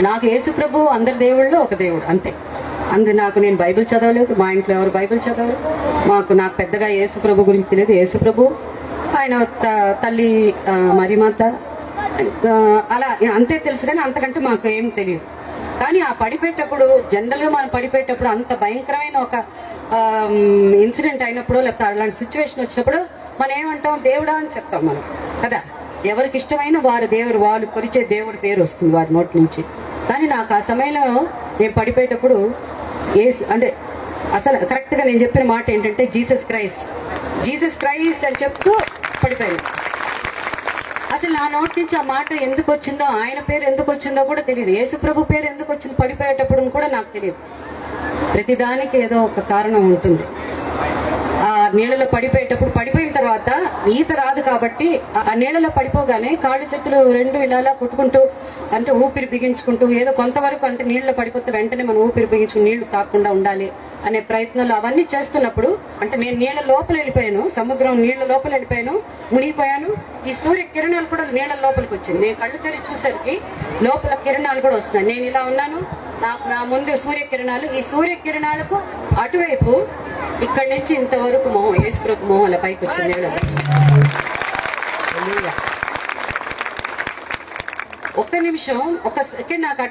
నాకు యేసు ప్రభు అందరి దేవుళ్ళు ఒక దేవుడు అంతే. నాకు నేను బైబిల్ చదవలేదు, మా ఇంట్లో ఎవరు బైబిల్ చదవరు. నాకు పెద్దగా యేసు ప్రభు గురించి తెలియదు. యేసు ప్రభు ఆయన తల్లి మరియమాత అలా అంతే తెలుసు, కానీ అంతకంటే మాకు ఏం తెలియదు. కానీ ఆ పడిపోయేటప్పుడు జనరల్ గా మనం పడిపోయేటప్పుడు అంత భయంకరమైన ఒక ఇన్సిడెంట్ అయినప్పుడు, లేకపోతే అలాంటి సిచ్యువేషన్ వచ్చినప్పుడు మనం ఏమంటాం, దేవుడా అని చెప్తాం మనం కదా. ఎవరికి ఇష్టమైన వాళ్ళు కొలిచే దేవుడి పేరు వస్తుంది వారి నోటి నుంచి. కానీ నాకు ఆ సమయంలో నేను పడిపోయేటప్పుడు అంటే అసలు కరెక్ట్ గా నేను చెప్పిన మాట ఏంటంటే జీసస్ క్రైస్ట్ అని చెప్తూ పడిపోయాను. అసలు నా నోటి నుంచి ఆ మాట ఎందుకు వచ్చిందో, ఆయన పేరు ఎందుకు వచ్చిందో కూడా తెలియదు. యేసు ప్రభు పేరు ఎందుకు వచ్చింది పడిపోయేటప్పుడు కూడా నాకు తెలియదు. ప్రతిదానికి ఏదో ఒక కారణం ఉంటుంది. ఆ నీళ్ళలో పడిపోయేటప్పుడు, పడిపోయిన తర్వాత ఈత రాదు కాబట్టి ఆ నీళ్ళలో పడిపోగానే కాళ్ళు చేతులు రెండు ఇలా కొట్టుకుంటూ, అంటే ఊపిరి బిగించుకుంటూ, ఏదో కొంతవరకు అంటే నీళ్ళలో పడిపోతే వెంటనే మనం ఊపిరి బిగించుకుని నీళ్లు తాకుండా ఉండాలి అనే ప్రయత్నాలు అవన్నీ చేస్తున్నప్పుడు, అంటే నేను నీళ్ళ లోపల వెళ్ళిపోయాను, సముద్రం నీళ్ల లోపల వెళ్ళిపోయాను, మునిగిపోయాను. ఈ సూర్య కిరణాలు కూడా నీళ్ల లోపలికి వచ్చింది. నేను కళ్ళు తెరిచి చూసరికి లోపల కిరణాలు కూడా వస్తున్నాయి. నేను ఇలా ఉన్నాను, నా ముందు సూర్యకిరణాలు, ఈ సూర్యకిరణాలకు అటువైపు ఇక్కడి నుంచి ఇంతవరకు మొహం, యేసు ప్రభు మొహం అలా పైకి వచ్చింది. ఒక్క నిమిషం, ఒక సెకండ్ నాకు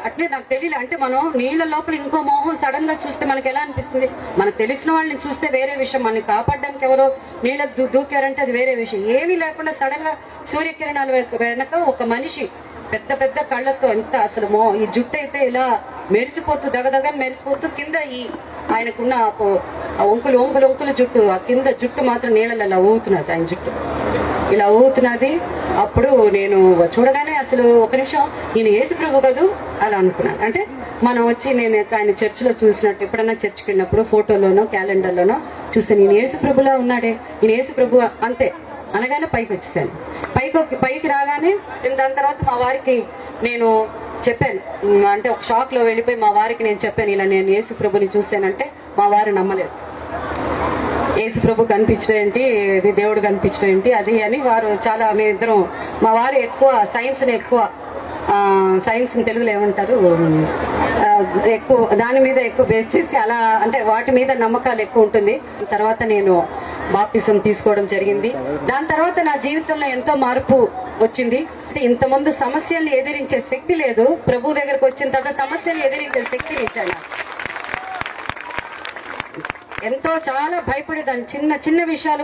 అట్నే నాకు తెలియలే. అంటే మనం నీళ్ల లోపల ఇంకో మొహం సడన్ గా చూస్తే మనకి ఎలా అనిపిస్తుంది? మనకు తెలిసిన వాళ్ళని చూస్తే వేరే విషయం, మనని కాపాడడానికి ఎవరో నీళ్ళ దూకారంటే అది వేరే విషయం. ఏమీ లేకుండా సడన్ గా సూర్యకిరణాలు వెనక ఒక మనిషి పెద్ద పెద్ద కళ్ళతో, ఎంత అసలు ఈ జుట్టు అయితే ఇలా మెరిసిపోతూ దగదగని మెరిసిపోతూ, కింద ఈ ఆయనకున్న ఒంకులు జుట్టు, ఆ కింద జుట్టు మాత్రం నీళ్ళలో ఇలా ఊగుతున్నది, ఆయన జుట్టు ఇలా ఊగుతున్నది. అప్పుడు నేను చూడగానే అసలు ఒక నిమిషం ఈయన యేసు ప్రభు కదూ అలా అనుకున్నాను. అంటే మనం వచ్చి నేను ఆయన చర్చిలో చూసినట్టు, ఎప్పుడైనా చర్చికి వెళ్ళినప్పుడు ఫోటోలోనో క్యాలెండర్లోనో చూస్తే నేను యేసు ప్రభులా ఉన్నాడే, ఈయన యేసు ప్రభు అంతే అనగానే పైకి వచ్చేసాను. పైకి రాగానే దాని తర్వాత మా వారికి నేను చెప్పాను, అంటే ఒక షాక్ లో వెళ్ళిపోయి మా వారికి నేను చెప్పాను, ఇలా నేను యేసు ప్రభుని చూశానంటే మా వారు నమ్మలేదు. యేసు ప్రభు కనిపించడం ఏంటి, ఇది దేవుడు కనిపించడం ఏంటి అది అని వారు చాలా, మేమిద్దరం, మా వారు ఎక్కువ సైన్స్ తెలుగులో ఏమంటారు, ఎక్కువ దాని మీద ఎక్కువ బేస్ చేసి అలా, అంటే వాటి మీద నమ్మకాలు ఎక్కువ ఉంటుంది. తర్వాత నేను బాప్టిజం తీసుకోవడం జరిగింది. దాని తర్వాత నా జీవితంలో ఎంతో మార్పు వచ్చింది. అంటే ఇంతకుముందు సమస్యల్ని ఎదిరించే శక్తి లేదు, ప్రభు దగ్గరకు వచ్చిన తర్వాత సమస్యలు ఎదిరించే శక్తిని ఇచ్చాను. ఎంతో చాలా భయపడేదాన్ని చిన్న చిన్న విషయాలు